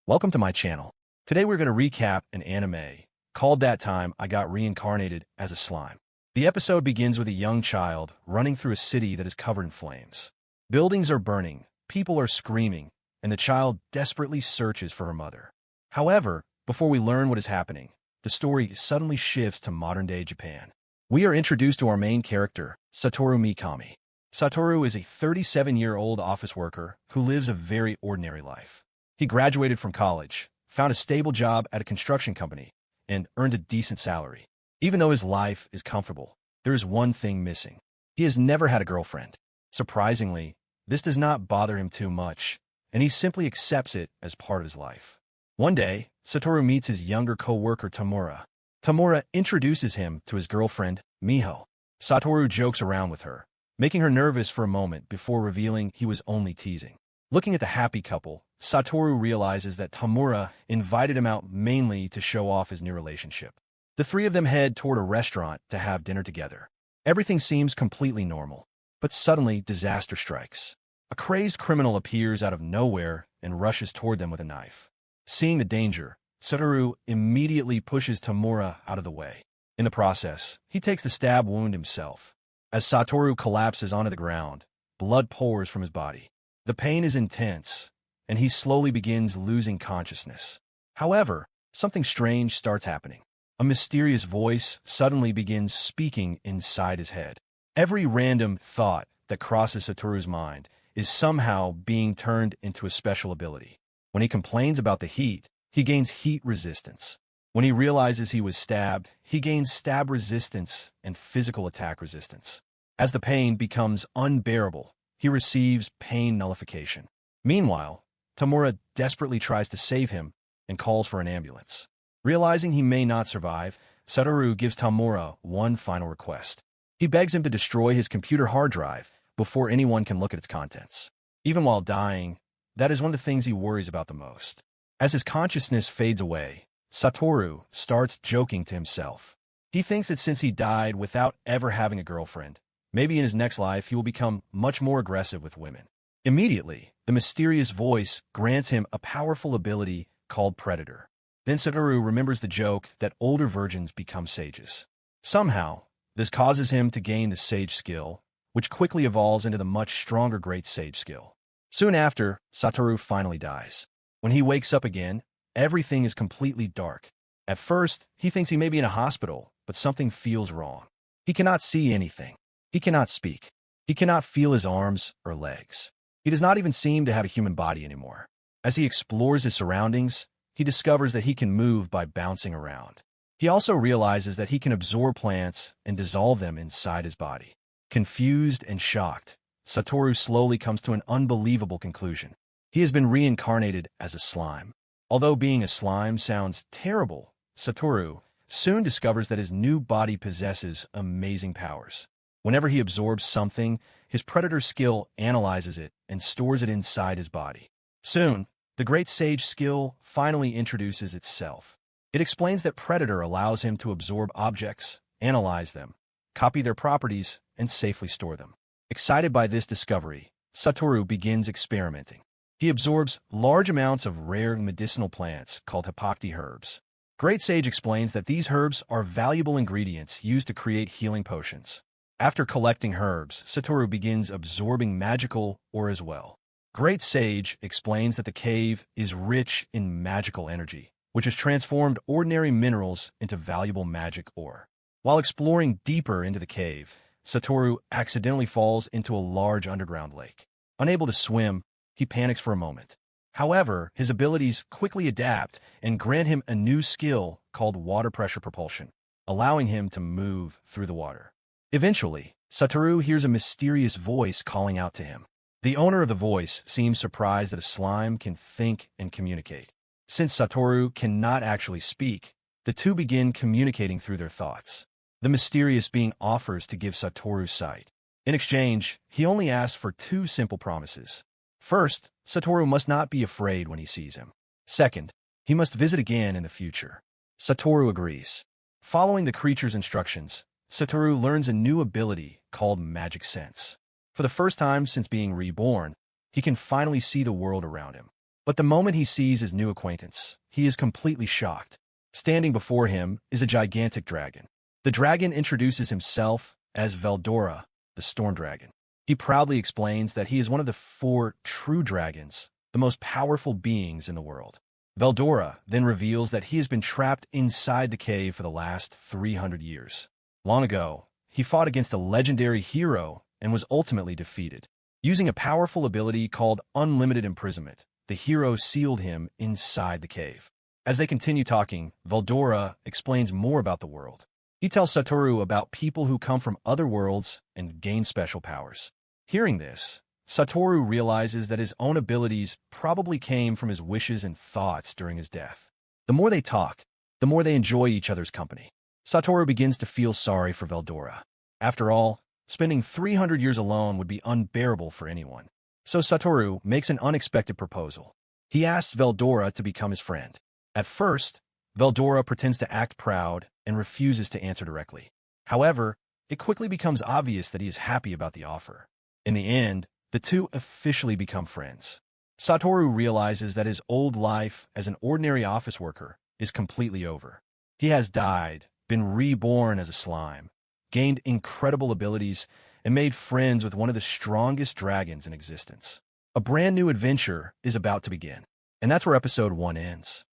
Welcome to my channel. Today we're going to recap an anime called That Time I Got Reincarnated as a Slime. The episode begins with a young child running through a city that is covered in flames. Buildings are burning, people are screaming, and the child desperately searches for her mother. However, before we learn what is happening, the story suddenly shifts to modern-day Japan. We are introduced to our main character, Satoru Mikami. Satoru is a 37-year-old office worker who lives a very ordinary life. He graduated from college, found a stable job at a construction company, and earned a decent salary. Even though his life is comfortable, there is one thing missing. He has never had a girlfriend. Surprisingly, this does not bother him too much, and he simply accepts it as part of his life. One day, Satoru meets his younger co-worker Tamura. Tamura introduces him to his girlfriend, Miho. Satoru jokes around with her, making her nervous for a moment before revealing he was only teasing. Looking at the happy couple, Satoru realizes that Tamura invited him out mainly to show off his new relationship. The three of them head toward a restaurant to have dinner together. Everything seems completely normal, but suddenly disaster strikes. A crazed criminal appears out of nowhere and rushes toward them with a knife. Seeing the danger, Satoru immediately pushes Tamura out of the way. In the process, he takes the stab wound himself. As Satoru collapses onto the ground, blood pours from his body. The pain is intense, and he slowly begins losing consciousness. However, something strange starts happening. A mysterious voice suddenly begins speaking inside his head. Every random thought that crosses Satoru's mind is somehow being turned into a special ability. When he complains about the heat, he gains heat resistance. When he realizes he was stabbed, he gains stab resistance and physical attack resistance. As the pain becomes unbearable, he receives pain nullification. Meanwhile, Tamura desperately tries to save him and calls for an ambulance. Realizing he may not survive, Satoru gives Tamura one final request. He begs him to destroy his computer hard drive before anyone can look at its contents. Even while dying, that is one of the things he worries about the most. As his consciousness fades away, Satoru starts joking to himself. He thinks that since he died without ever having a girlfriend, maybe in his next life he will become much more aggressive with women. Immediately, the mysterious voice grants him a powerful ability called Predator. Then Satoru remembers the joke that older virgins become sages. Somehow, this causes him to gain the Sage skill, which quickly evolves into the much stronger Great Sage skill. Soon after, Satoru finally dies. When he wakes up again, everything is completely dark. At first, he thinks he may be in a hospital, but something feels wrong. He cannot see anything. He cannot speak. He cannot feel his arms or legs. He does not even seem to have a human body anymore. As he explores his surroundings, he discovers that he can move by bouncing around. He also realizes that he can absorb plants and dissolve them inside his body. Confused and shocked, Satoru slowly comes to an unbelievable conclusion. He has been reincarnated as a slime. Although being a slime sounds terrible, Satoru soon discovers that his new body possesses amazing powers. Whenever he absorbs something, his Predator skill analyzes it and stores it inside his body. Soon, the Great Sage skill finally introduces itself. It explains that Predator allows him to absorb objects, analyze them, copy their properties, and safely store them. Excited by this discovery, Satoru begins experimenting. He absorbs large amounts of rare medicinal plants called Hippocratic herbs. Great Sage explains that these herbs are valuable ingredients used to create healing potions. After collecting herbs, Satoru begins absorbing magical ore as well. Great Sage explains that the cave is rich in magical energy, which has transformed ordinary minerals into valuable magic ore. While exploring deeper into the cave, Satoru accidentally falls into a large underground lake. Unable to swim, he panics for a moment. However, his abilities quickly adapt and grant him a new skill called water pressure propulsion, allowing him to move through the water. Eventually, Satoru hears a mysterious voice calling out to him. The owner of the voice seems surprised that a slime can think and communicate. Since Satoru cannot actually speak, the two begin communicating through their thoughts. The mysterious being offers to give Satoru sight. In exchange, he only asks for two simple promises. First, Satoru must not be afraid when he sees him. Second, he must visit again in the future. Satoru agrees. Following the creature's instructions, Satoru learns a new ability called Magic Sense. For the first time since being reborn, he can finally see the world around him. But the moment he sees his new acquaintance, he is completely shocked. Standing before him is a gigantic dragon. The dragon introduces himself as Veldora, the Storm Dragon. He proudly explains that he is one of the 4 true dragons, the most powerful beings in the world. Veldora then reveals that he has been trapped inside the cave for the last 300 years. Long ago, he fought against a legendary hero and was ultimately defeated. Using a powerful ability called unlimited imprisonment, the hero sealed him inside the cave. As they continue talking, Veldora explains more about the world. He tells Satoru about people who come from other worlds and gain special powers. Hearing this, Satoru realizes that his own abilities probably came from his wishes and thoughts during his death. The more they talk, the more they enjoy each other's company. Satoru begins to feel sorry for Veldora. After all, spending 300 years alone would be unbearable for anyone. So Satoru makes an unexpected proposal. He asks Veldora to become his friend. At first, Veldora pretends to act proud and refuses to answer directly. However, it quickly becomes obvious that he is happy about the offer. In the end, the two officially become friends. Satoru realizes that his old life as an ordinary office worker is completely over. He has died, been reborn as a slime, gained incredible abilities, and made friends with one of the strongest dragons in existence. A brand new adventure is about to begin. And that's where episode 1 ends.